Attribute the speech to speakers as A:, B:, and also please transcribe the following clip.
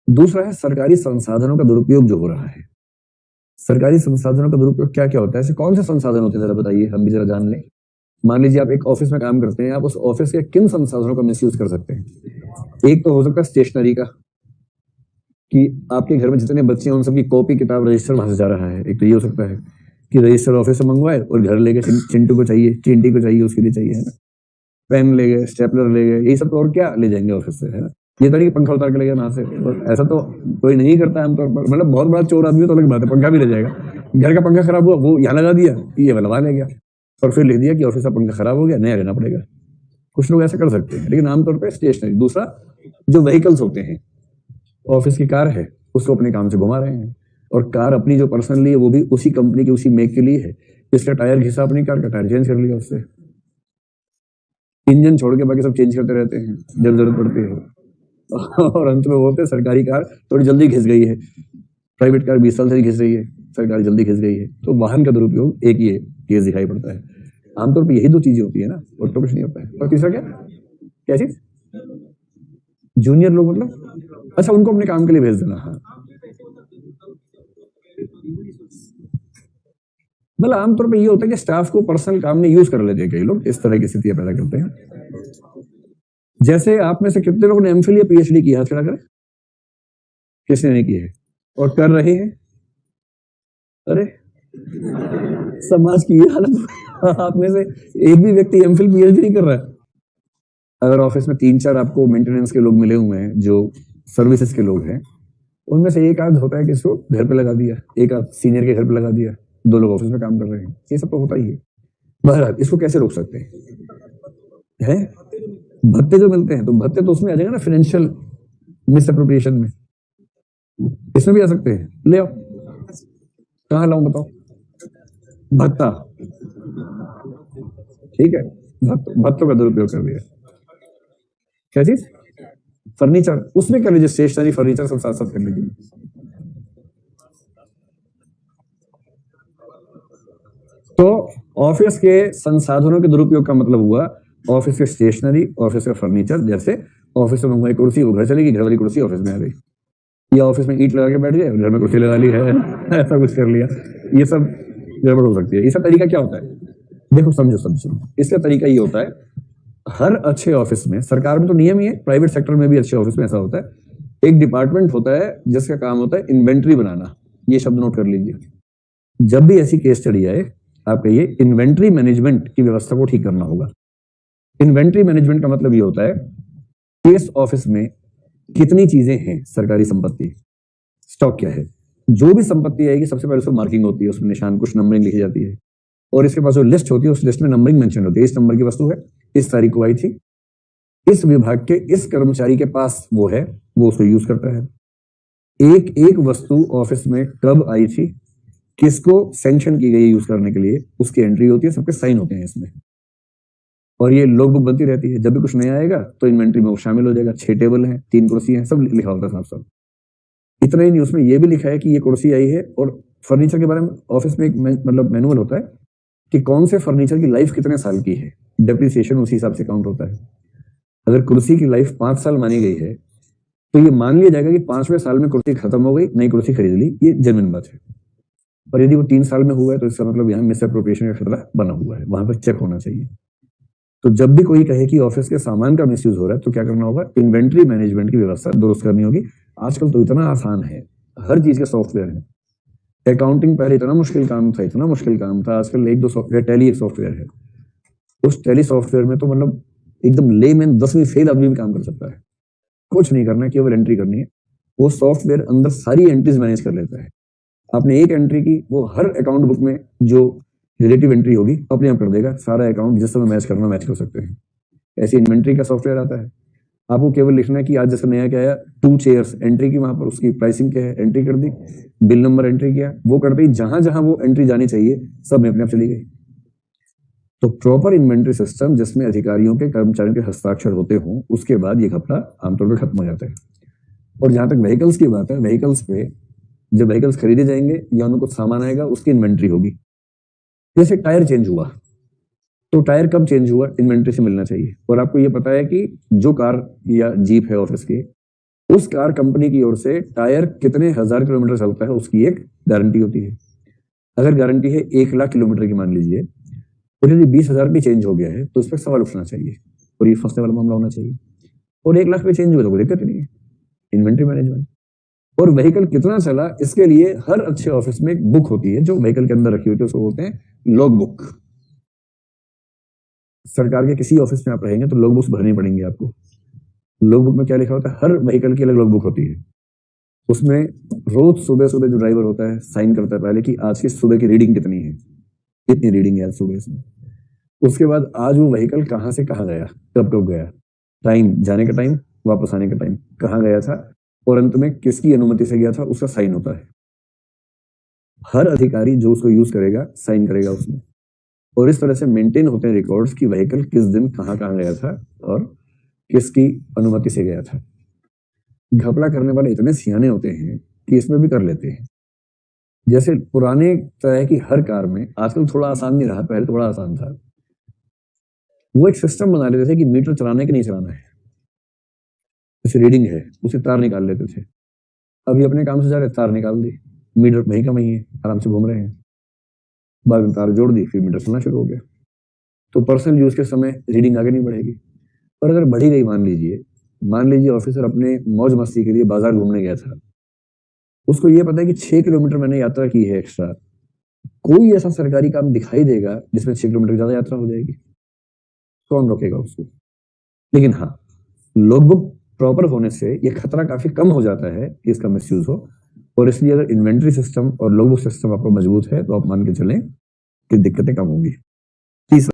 A: दूसरा है सरकारी संसाधनों का दुरुपयोग जो हो रहा है। सरकारी संसाधनों का दुरुपयोग क्या क्या होता है, ऐसे कौन से संसाधन होते हैं जरा बताइए, हम भी जरा जान लें। मान लीजिए आप एक ऑफिस में काम करते हैं, आप उस ऑफिस के किन संसाधनों का मिसयूज कर सकते हैं। एक तो हो सकता है स्टेशनरी का, कि आपके घर में जितने बच्चे हैं उन सबकी कॉपी किताब रजिस्टर वहां से जा रहा है। एक तो ये हो सकता है कि रजिस्टर ऑफिस से मंगवाए और घर ले गए, चिंटू को चाहिए, चिंटी को चाहिए, उसके लिए चाहिए, है ना। पेन ले गए, स्टेपलर ले गए, यही सब तो और क्या ले जाएंगे ऑफिस से, है ना। ये तो नहीं कि पंखा उतार के ले गए वहां से, और ऐसा तो कोई नहीं करता है आमतौर पर। मतलब बहुत बड़ा चोर आदमी तो अलग बात है, पंखा भी ले जाएगा। घर का पंखा खराब हुआ, वो यहाँ लगा दिया, ये लगा ले गया, और फिर लिख दिया कि ऑफिस का पंखा खराब हो गया, नया लेना पड़ेगा। कुछ लोग ऐसा कर सकते हैं, लेकिन आमतौर पर स्टेशनरी। दूसरा, जो व्हीकल्स होते हैं, ऑफिस की कार है, उसको अपने काम से घुमा रहे हैं, और कार अपनी जो पर्सनली है वो भी उसी कंपनी की उसी मेक के लिए है, इसका टायर घिसा, अपनी कार का टायर चेंज कर लिया उससे। इंजन छोड़ के बाकी सब चेंज करते रहते हैं जब जरूरत पड़ती है, और अंत में बोलते हैं सरकारी कार थोड़ी जल्दी घिस गई है, प्राइवेट कार 20 साल से घिस रही है, सरकारी जल्दी घिस गई है। तो वाहन का दुरुपयोग एक ये केस दिखाई पड़ता है। आमतौर पर यही दो चीजें होती है ना, और तो कुछ नहीं होता है। और तीसरा क्या क्या चीज, जूनियर लोग मतलब, अच्छा उनको अपने काम के लिए भेज देना। हाँ, मतलब आमतौर पे ये होता है कि स्टाफ को पर्सनल काम में यूज कर लेते हैं कई लोग, इस तरह की स्थितियां पैदा करते हैं। जैसे आप में से कितने लोगों ने एमफिल या पीएचडी की, हाथ खड़ा करें। किसने नहीं की है और कर रहे हैं। अरे समाज की ये हालत, आप में से एक भी व्यक्ति एमफिल पीएचडी नहीं कर रहा है। अगर ऑफिस में 3-4 आपको मेंटेनेंस के लोग मिले हुए हैं, जो सर्विसेज के लोग हैं, उनमें से एक आध होता है कि इसको घर पे लगा दिया, एक आध सीनियर के घर पे लगा दिया, 2 लोग ऑफिस में काम कर रहे हैं, ये सब तो होता ही है। बहरहाल इसको कैसे रोक सकते हैं, भत्ते जो मिलते हैं, तो भत्ते तो उसमें आ जाएगा ना, फाइनेंशियल मिसअप्रोप्रिएशन में, इसमें भी आ सकते हैं। ले आओ, कहाँ लाऊं बताओ, भत्ता, ठीक है, भत्तों का दुरुपयोग कर दिया। क्या चीज, फर्नीचर, उसमें कर लीजिए, स्टेशनरी फर्नीचर सब साथ साथ कर लीजिए। तो ऑफिस के संसाधनों के दुरुपयोग का मतलब हुआ ऑफिस के स्टेशनरी, ऑफिस का फर्नीचर। जैसे ऑफिस में मंगवाई कुर्सी, वो घर चलेगी, घर वाली कुर्सी ऑफिस में आ गई, या ऑफिस में ईंट लगा के बैठ गए, घर में कुर्सी लगा ली है, ऐसा कुछ कर लिया, ये सब गड़बड़ हो सकती है। इसका तरीका क्या होता है, देखो समझो, इसका तरीका ये होता है, हर अच्छे ऑफिस में, सरकार में तो नियम ही है, प्राइवेट सेक्टर में भी अच्छे ऑफिस में ऐसा होता है, एक डिपार्टमेंट होता है जिसका काम होता है इन्वेंट्री बनाना। ये शब्द नोट कर लीजिए, जब भी ऐसी केस स्टडी आए आप कहिए इन्वेंट्री मैनेजमेंट की व्यवस्था को ठीक करना होगा। इन्वेंट्री मैनेजमेंट का मतलब ये होता है कि इस ऑफिस में कितनी चीजें हैं, सरकारी संपत्ति, स्टॉक क्या है। जो भी संपत्ति आएगी सबसे पहले उसमें मार्किंग होती है, उसमें निशान, कुछ नंबरिंग लिखी जाती है, और इसके पास जो लिस्ट होती है उस लिस्ट में नंबरिंग मेंशन होती है, इस नंबर की वस्तु है, इस तारीख को आई थी, इस विभाग के इस कर्मचारी के पास वो है, वो उसको यूज करता है। एक एक वस्तु ऑफिस में कब आई थी, किसको सैंक्शन की गई यूज करने के लिए, उसकी एंट्री होती है, सबके साइन होते हैं इसमें, और ये लॉग बुक बनती रहती है। जब भी कुछ नया आएगा तो इन्वेंट्री में वो शामिल हो जाएगा। 6 टेबल हैं, 3 कुर्सी हैं, सब लिखा होता है साफ साफ। इतना ही नहीं, उसमें ये भी लिखा है कि ये कुर्सी आई है, और फर्नीचर के बारे में ऑफिस में एक मतलब मैनुअल होता है कि कौन से फर्नीचर की लाइफ कितने साल की है, डेप्रिसिएशन उसी हिसाब से काउंट होता है। अगर कुर्सी की लाइफ 5 साल मानी गई है तो ये मान लिया जाएगा कि 5वें साल में कुर्सी खत्म हो गई, नई कुर्सी खरीद ली, ये जेन्युइन बात है। पर यदि वो 3 साल में हुआ है तो इसका मतलब यहाँ मिसअप्रोप्रिएशन का खतरा बना हुआ है, वहां पर चेक होना चाहिए। तो जब भी कोई कहे कि ऑफिस के सामान का मिसयूज हो रहा है तो क्या करना होगा, इन्वेंट्री मैनेजमेंट की व्यवस्था दुरुस्त करनी होगी। आजकल तो इतना आसान है, हर चीज के सॉफ्टवेयर है। अकाउंटिंग पहले इतना मुश्किल काम था, आजकल 1-2 सॉफ्टवेयर, टैली एक सॉफ्टवेयर है, उस टैली सॉफ्टवेयर में तो मतलब एकदम लेमैन 10वीं फेल आदमी भी काम कर सकता है, कुछ नहीं करना है, केवल एंट्री करनी है। वो सॉफ्टवेयर अंदर सारी एंट्रीज मैनेज कर लेता है। आपने एक एंट्री की, वो हर अकाउंट बुक में जो रिलेटिव एंट्री होगी अपने आप कर देगा, सारा अकाउंट जिस समय मैच करना मैच कर सकते हैं। ऐसी इन्वेंट्री का सॉफ्टवेयर आता है, आपको केवल लिखना है कि आज जैसे नया क्या आया, 2 चेयर्स, एंट्री की, वहां पर उसकी प्राइसिंग क्या है, एंट्री कर दी, बिल नंबर एंट्री किया, वो कर दी, जहां जहां वो एंट्री जानी चाहिए सब में अपने आप चली गई। तो प्रॉपर इन्वेंट्री सिस्टम जिसमें अधिकारियों के, कर्मचारियों के हस्ताक्षर होते हों, उसके बाद ये घपला आमतौर पर खत्म हो जाता है। और जहां तक व्हीकल्स की बात है, व्हीकल्स पे जब व्हीकल्स खरीदे जाएंगे या उनको कुछ सामान आएगा उसकी इन्वेंट्री होगी। जैसे टायर चेंज हुआ, तो टायर कब चेंज हुआ, इन्वेंट्री से मिलना चाहिए। और आपको ये पता है कि जो कार या जीप है ऑफिस की, उस कार कंपनी की ओर से टायर कितने हजार किलोमीटर चलता है उसकी एक गारंटी होती है। अगर गारंटी है 1 लाख किलोमीटर की मान लीजिए, और यदि 20,000 भी चेंज हो गया है तो उस पर सवाल उठना चाहिए और ये फंसने वाला मामला होना चाहिए। और 1 लाख पे चेंज हुआ तो कोई दिक्कत नहीं है। इन्वेंट्री मैनेजमेंट और व्हीकल कितना चला इसके लिए हर अच्छे ऑफिस में एक बुक होती है जो व्हीकल के अंदर रखी होती है, उसको बोलते हैं लॉग बुक। सरकार के किसी ऑफिस में आप रहेंगे तो लॉग बुक्स भरनी पड़ेंगी आपको। लॉग बुक में क्या लिखा होता है, हर व्हीकल की अलग लॉग बुक होती है। उसमें रोज सुबह सुबह जो ड्राइवर होता है साइन करता है पहले कि आज की सुबह की रीडिंग कितनी है, कितनी रीडिंग है आज सुबह इसमें। उसके बाद आज वो व्हीकल कहां से कहां गया, कब कब गया, टाइम जाने का टाइम, वापस आने का टाइम, कहां गया था, और अंत में किसकी अनुमति से गया था, उसका साइन होता है। हर अधिकारी जो उसको यूज करेगा साइन करेगा उसमें। और इस तरह से मेंटेन होते हैं रिकॉर्ड्स कि व्हीकल किस दिन कहां कहां गया था और किसकी अनुमति से गया था। घपला करने वाले इतने सियाने होते हैं कि इसमें भी कर लेते हैं। जैसे पुराने तरह की हर कार में, आजकल थोड़ा आसान नहीं रहा, पहले थोड़ा आसान था, वो एक सिस्टम बना लेते थे कि मीटर चलाना कि नहीं चलाना है, जैसे रीडिंग है उसे तार निकाल लेते थे। अभी अपने काम से जा रहे, तार निकाल दी, मीटर वहीं का वहीं है, आराम से घूम रहे हैं। बाद में तार जोड़ दी, फिर मीटर चलना शुरू हो गया। तो पर्सनल यूज के समय रीडिंग आगे नहीं बढ़ेगी। पर अगर बढ़ी गई, मान लीजिए ऑफिसर अपने मौज मस्ती के लिए बाजार घूमने गया था, उसको ये पता है कि 6 किलोमीटर मैंने यात्रा की है एक्स्ट्रा, कोई ऐसा सरकारी काम दिखाई देगा जिसमें 6 किलोमीटर ज्यादा यात्रा हो जाएगी, कौन रोकेगा उसको। लेकिन हाँ, लॉगबुक प्रॉपर होने से ये खतरा काफी कम हो जाता है कि इसका मिसयूज हो। और इसलिए अगर इन्वेंट्री सिस्टम और लॉगबुक सिस्टम आपका मजबूत है तो आप मान के चलें कि दिक्कतें कम होंगी। तीसरा